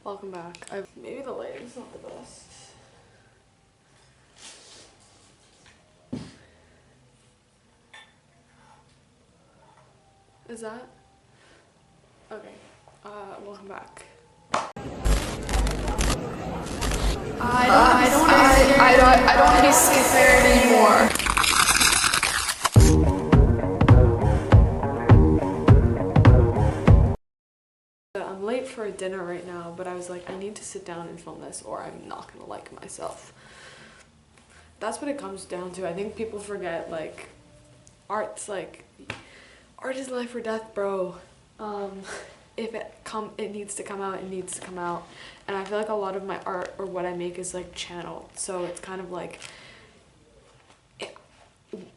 Welcome back. Maybe the lighting's not the best. Is that? Okay. Welcome back. I don't want to be scared anymore. I'm late for a dinner right now, but I was like, I need to sit down and film this or I'm not gonna like myself. That's what it comes down to. I think people forget, like, art is life or death, bro. If it needs to come out, it needs to come out. And I feel like a lot of my art or what I make is like channeled. So it's kind of like,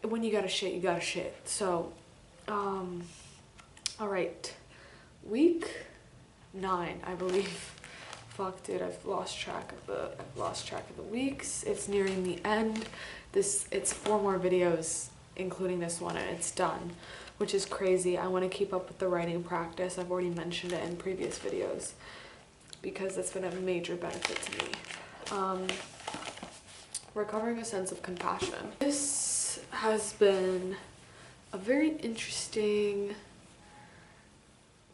when you gotta shit, you gotta shit. So, all right, week 9, I believe. Fuck, dude, I've lost track of the weeks. It's nearing the end. It's 4 more videos, including this one, and it's done, which is crazy. I want to keep up with the writing practice. I've already mentioned it in previous videos because that's been a major benefit to me. Recovering a sense of compassion. This has been a very interesting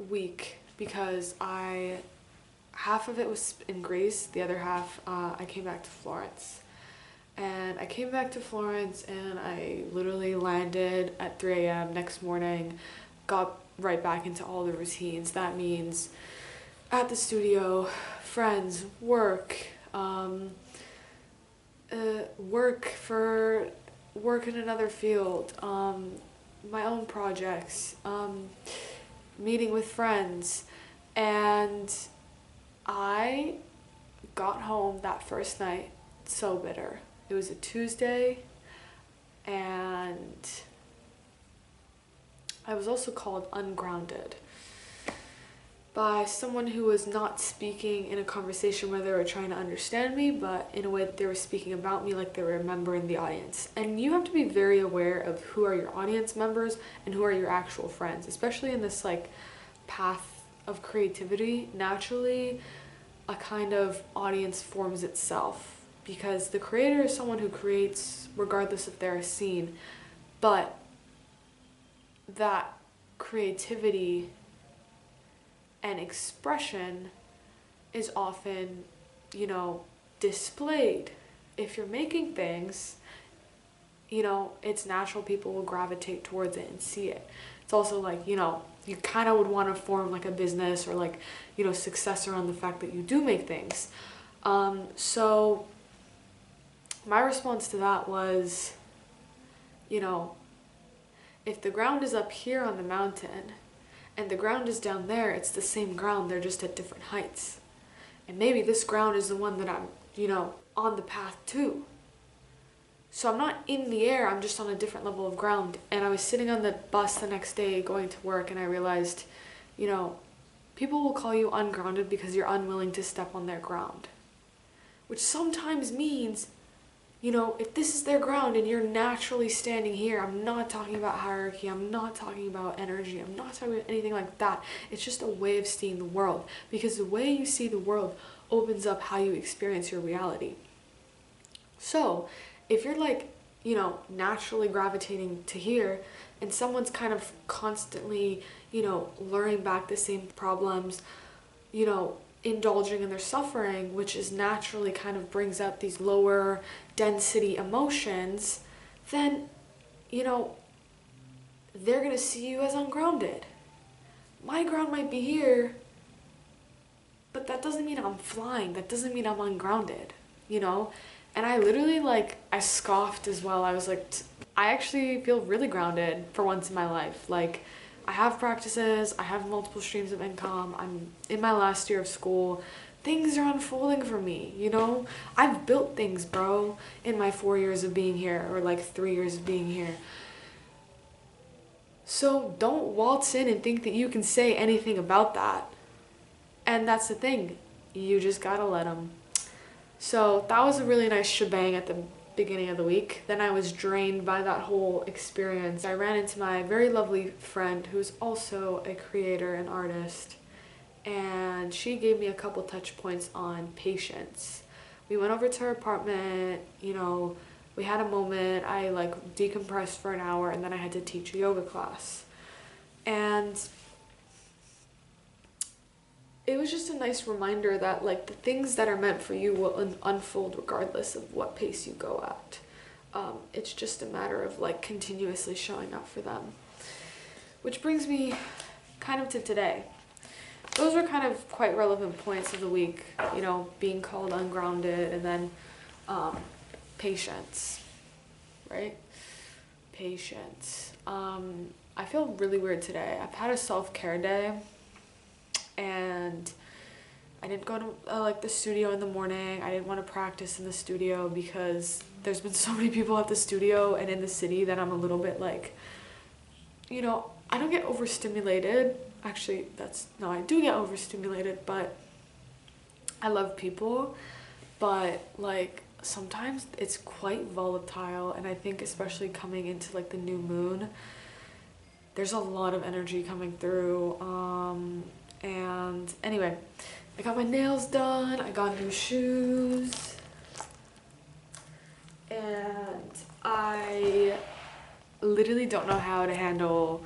week because half of it was in Greece, the other half I came back to Florence. And I came back to Florence and I literally landed at 3 a.m. next morning, got right back into all the routines. That means at the studio, friends, work in another field, my own projects, meeting with friends. And I got home that first night so bitter. It was a Tuesday, and I was also called ungrounded by someone who was not speaking in a conversation where they were trying to understand me, but in a way that they were speaking about me like they were a member in the audience. And you have to be very aware of who are your audience members and who are your actual friends, especially in this like path of creativity. Naturally, a kind of audience forms itself, because the creator is someone who creates regardless if they're seen, but that creativity and expression is often, displayed. If you're making things, it's natural people will gravitate towards it and see it. It's also like, you kind of would want to form like a business or like, success around the fact that you do make things. So my response to that was, if the ground is up here on the mountain and the ground is down there, it's the same ground, they're just at different heights. And maybe this ground is the one that I'm, on the path to. So I'm not in the air, I'm just on a different level of ground. And I was sitting on the bus the next day going to work, and I realized, people will call you ungrounded because you're unwilling to step on their ground. Which sometimes means, if this is their ground and you're naturally standing here, I'm not talking about hierarchy, I'm not talking about energy, I'm not talking about anything like that. It's just a way of seeing the world, because the way you see the world opens up how you experience your reality. So if you're like, naturally gravitating to here, and someone's kind of constantly, luring back the same problems, indulging in their suffering, which is naturally kind of brings out these lower density emotions, then, they're gonna see you as ungrounded. My ground might be here, but that doesn't mean I'm flying. That doesn't mean I'm ungrounded, And I literally, I scoffed as well. I was like, I actually feel really grounded for once in my life. Like, I have practices, I have multiple streams of income, I'm in my last year of school, things are unfolding for me, I've built things, bro, in my 4 years of being here, or 3 years of being here. So don't waltz in and think that you can say anything about that. And that's the thing, you just gotta let them. So that was a really nice shebang at the beginning of the week. Then I was drained by that whole experience. I ran into my very lovely friend who's also a creator and artist, and she gave me a couple touch points on patience. We went over to her apartment, you know, we had a moment, I like decompressed for an hour, and then I had to teach a yoga class. And it was just a nice reminder that like the things that are meant for you will unfold regardless of what pace you go at. It's just a matter of like continuously showing up for them. Which brings me kind of to today. Those were kind of quite relevant points of the week, you know, being called ungrounded, and then patience, right? Patience. I feel really weird today. I've had a self-care day, and I didn't go to like the studio in the morning. I didn't want to practice in the studio because there's been so many people at the studio and in the city that I'm a little bit like, you know, I don't get overstimulated. Actually, I do get overstimulated, but I love people. But like sometimes it's quite volatile, and I think especially coming into like the new moon, there's a lot of energy coming through. And anyway, I got my nails done, I got new shoes, and I literally don't know how to handle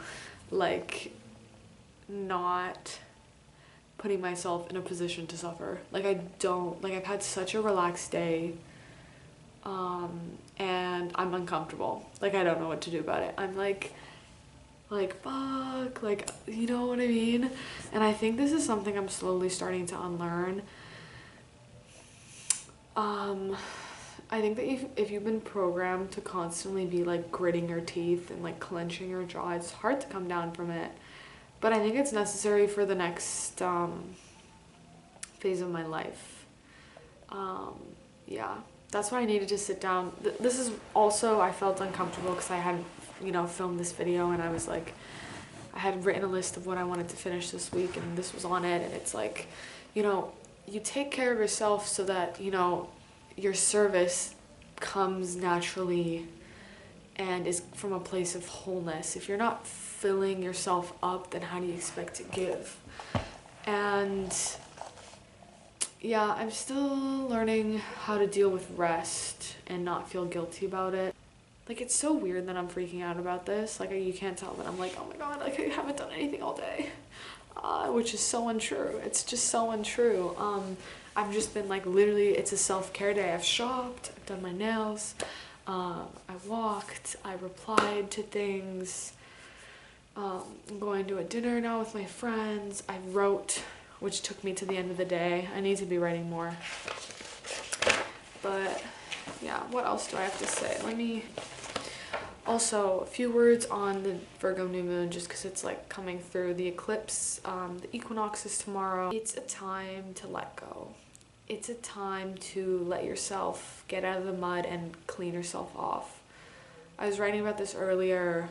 like not putting myself in a position to suffer. Like I've had such a relaxed day, and I'm uncomfortable. Like I don't know what to do about it. I'm like fuck, like, you know what I mean? And I think this is something I'm slowly starting to unlearn. I think that if you've been programmed to constantly be like gritting your teeth and like clenching your jaw, it's hard to come down from it. But I think it's necessary for the next phase of my life. Yeah, that's why I needed to sit down. This is also, I felt uncomfortable because I hadn't, you know, filmed this video, and I was like, I had written a list of what I wanted to finish this week, and this was on it. And it's like, you know, you take care of yourself so that, you know, your service comes naturally and is from a place of wholeness. If you're not filling yourself up, then how do you expect to give? And yeah, I'm still learning how to deal with rest and not feel guilty about it. Like, it's so weird that I'm freaking out about this. Like, you can't tell, but I'm like, oh my god, like, I haven't done anything all day. Which is so untrue. It's just so untrue. I've just been, like, literally, it's a self-care day. I've shopped, I've done my nails, I walked, I replied to things. I'm going to a dinner now with my friends. I wrote, which took me to the end of the day. I need to be writing more. But, yeah, what else do I have to say? Also, a few words on the Virgo new moon, just because it's like coming through the eclipse. The equinox is tomorrow. It's a time to let go. It's a time to let yourself get out of the mud and clean yourself off. I was writing about this earlier.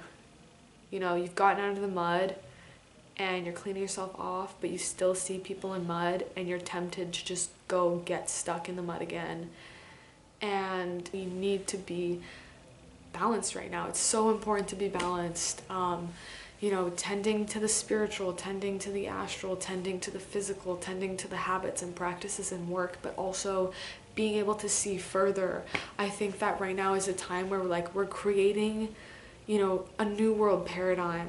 You know, you've gotten out of the mud and you're cleaning yourself off, but you still see people in mud and you're tempted to just go get stuck in the mud again. And you need to be balanced right now. It's so important to be balanced. You know, tending to the spiritual, tending to the astral, tending to the physical, tending to the habits and practices and work, but also being able to see further. I think that right now is a time where we're creating, you know, a new world paradigm.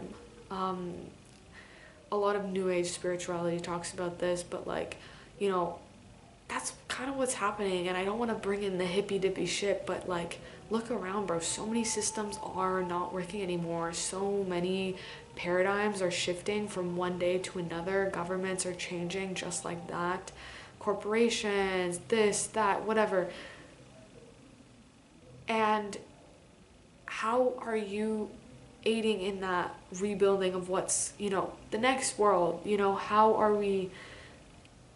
A lot of new age spirituality talks about this, but like, you know, that's kind of what's happening. And I don't want to bring in the hippy dippy shit, but like, look around, bro. So many systems are not working anymore. So many paradigms are shifting from one day to another. Governments are changing just like that. Corporations, this, that, whatever. And how are you aiding in that rebuilding of what's, you know, the next world? You know, how are we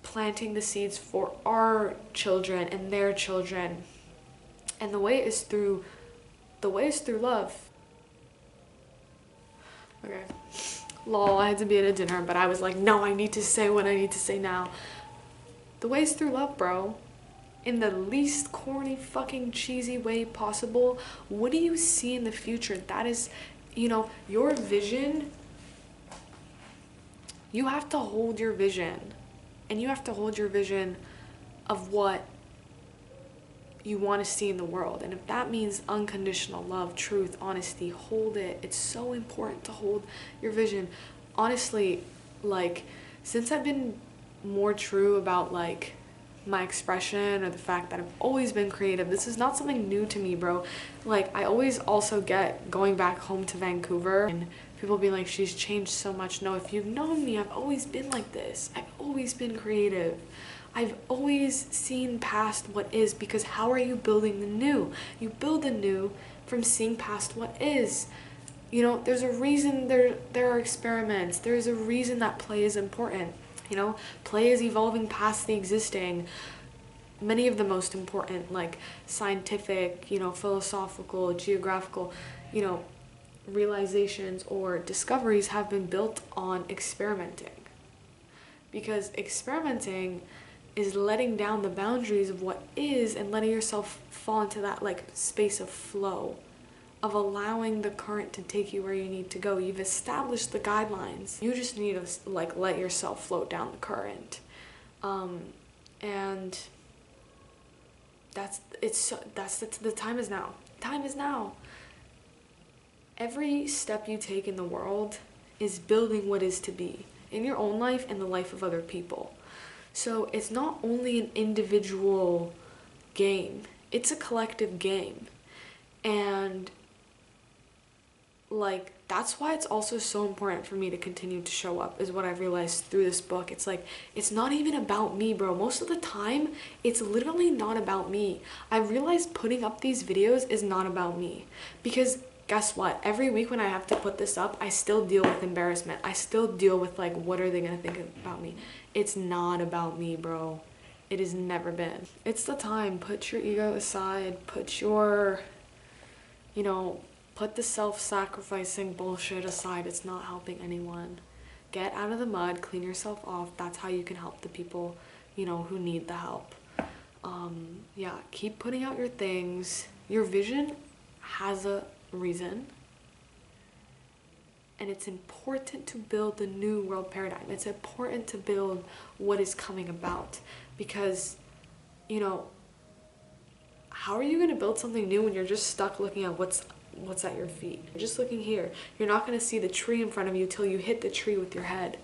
planting the seeds for our children and their children? And the way is through love. Okay. Lol, I had to be at a dinner, but I was like, no, I need to say what I need to say now. The way is through love, bro. In the least corny, fucking cheesy way possible. What do you see in the future? That is, you know, your vision You have to hold your vision, and you have to hold your vision of what you want to see in the world. And if that means unconditional love, truth, honesty, hold it. It's so important to hold your vision. Honestly, like, since I've been more true about like my expression, or the fact that I've always been creative, this is not something new to me, bro. Like, I always also get going back home to Vancouver and people being like, she's changed so much. No, if you've known me, I've always been like this. I've always been creative. I've always seen past what is, because how are you building the new? You build the new from seeing past what is. You know, there's a reason there are experiments. There's a reason that play is important. You know, play is evolving past the existing. Many of the most important, like scientific, you know, philosophical, geographical, you know, realizations or discoveries have been built on experimenting. Because experimenting is letting down the boundaries of what is and letting yourself fall into that like space of flow, of allowing the current to take you where you need to go. You've established the guidelines. You just need to like let yourself float down the current. And the time is now. Time is now. Every step you take in the world is building what is to be in your own life and the life of other people. So it's not only an individual game, it's a collective game. And like, that's why it's also so important for me to continue to show up, is what I've realized through this book. It's like, it's not even about me, bro. Most of the time, it's literally not about me. I realized putting up these videos is not about me, because guess what? Every week when I have to put this up, I still deal with embarrassment. I still deal with like, what are they gonna think about me? It's not about me, bro. It has never been. It's the time. Put your ego aside. Put your, you know, put the self-sacrificing bullshit aside. It's not helping anyone. Get out of the mud, clean yourself off. That's how you can help the people, you know, who need the help. Yeah, keep putting out your things. Your vision has a reason. And it's important to build the new world paradigm. It's important to build what is coming about, because, you know, how are you going to build something new when you're just stuck looking at what's at your feet? You're just looking here. You're not going to see the tree in front of you till you hit the tree with your head.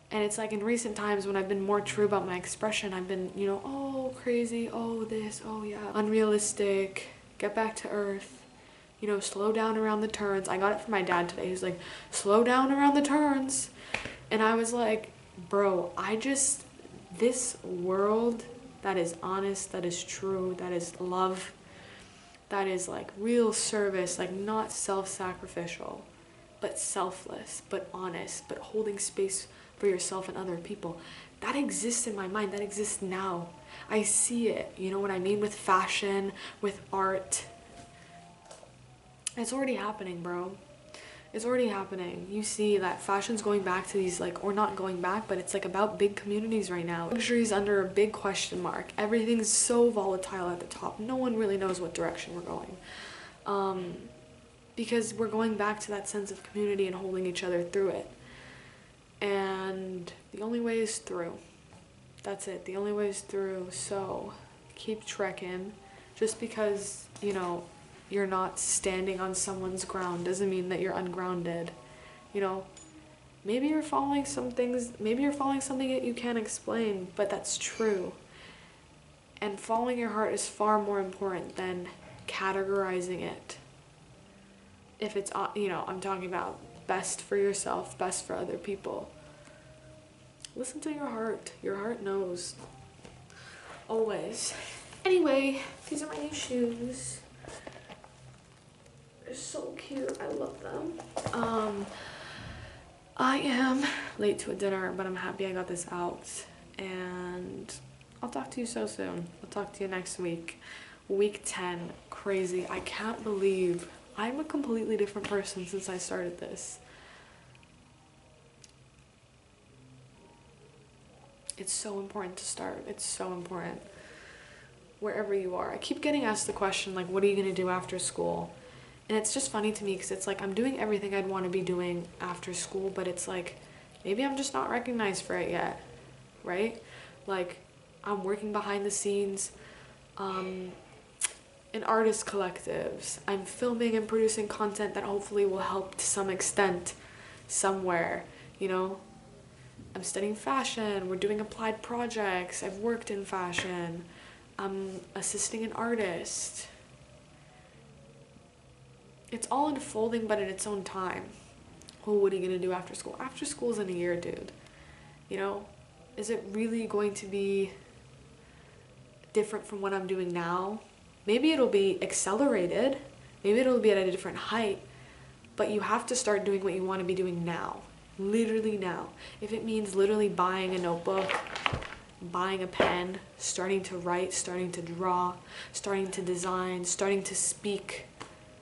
And it's like, in recent times when I've been more true about my expression, I've been, you know, oh, crazy, oh, this, oh, yeah, unrealistic, get back to earth. You know, slow down around the turns. I got it from my dad today. He's like, slow down around the turns. And I was like, bro, this world that is honest, that is true, that is love, that is like real service, like not self-sacrificial, but selfless, but honest, but holding space for yourself and other people. That exists in my mind. That exists now. I see it. You know what I mean? With fashion, with art. It's already happening, bro. It's already happening. You see that fashion's going back to these, like, or not going back, but it's like about big communities right now. Luxury's under a big question mark. Everything's so volatile at the top. No one really knows what direction we're going. Because we're going back to that sense of community and holding each other through it. And the only way is through. That's it. The only way is through. So keep trekking. Just because, you know, you're not standing on someone's ground doesn't mean that you're ungrounded. You know, maybe you're following some things, maybe you're following something that you can't explain, but that's true. And following your heart is far more important than categorizing it. If it's, you know, I'm talking about best for yourself, best for other people. Listen to your heart. Your heart knows. Always. Anyway, these are my new shoes. They're so cute. I love them. I am late to a dinner, but I'm happy I got this out. And I'll talk to you so soon. I'll talk to you next week. Week 10. Crazy. I can't believe I'm a completely different person since I started this. It's so important to start. It's so important. Wherever you are. I keep getting asked the question, like, what are you going to do after school? And it's just funny to me because it's like I'm doing everything I'd want to be doing after school, but it's like maybe I'm just not recognized for it yet, right? Like I'm working behind the scenes in artist collectives. I'm filming and producing content that hopefully will help to some extent somewhere, you know? I'm studying fashion, we're doing applied projects, I've worked in fashion, I'm assisting an artist. It's all unfolding, but at its own time. Well, what are you gonna do after school? After school's in a year, dude. You know? Is it really going to be different from what I'm doing now? Maybe it'll be accelerated, maybe it'll be at a different height, but you have to start doing what you want to be doing now. Literally now. If it means literally buying a notebook, buying a pen, starting to write, starting to draw, starting to design, starting to speak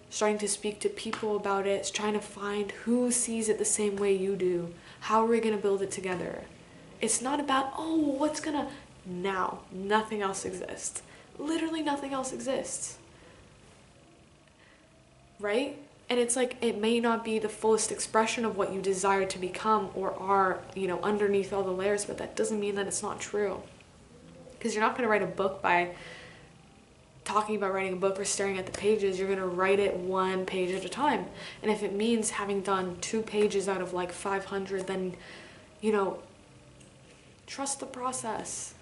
to people about it, trying to find who sees it the same way you do. How are we going to build it together? It's not about, now. Nothing else exists. Literally nothing else exists. Right? And it's like, it may not be the fullest expression of what you desire to become or are, underneath all the layers, but that doesn't mean that it's not true. Because you're not going to write a book by talking about writing a book or staring at the pages. You're going to write it one page at a time. And if it means having done 2 pages out of like 500, then, trust the process.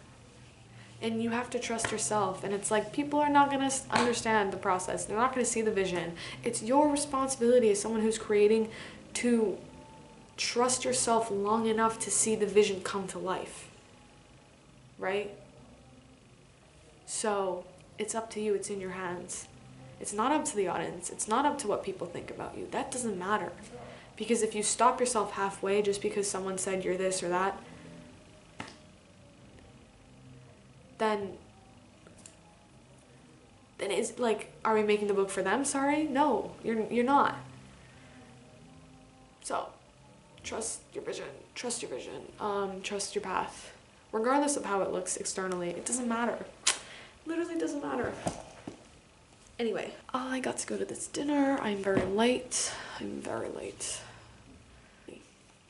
And you have to trust yourself. And it's like, people are not going to understand the process. They're not going to see the vision. It's your responsibility as someone who's creating to trust yourself long enough to see the vision come to life. Right? So it's up to you. It's in your hands. It's not up to the audience. It's not up to what people think about you. That doesn't matter. Because if you stop yourself halfway just because someone said you're this or that, then it's like, are we making the book for them? Sorry? No, you're not. So, trust your vision, trust your path. Regardless of how it looks externally, it doesn't matter. Literally doesn't matter. Anyway, I got to go to this dinner. I'm very late.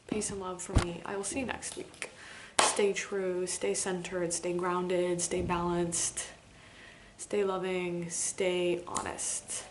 Peace and love from me. I will see you next week. Stay true, stay centered, stay grounded, stay balanced, stay loving, stay honest.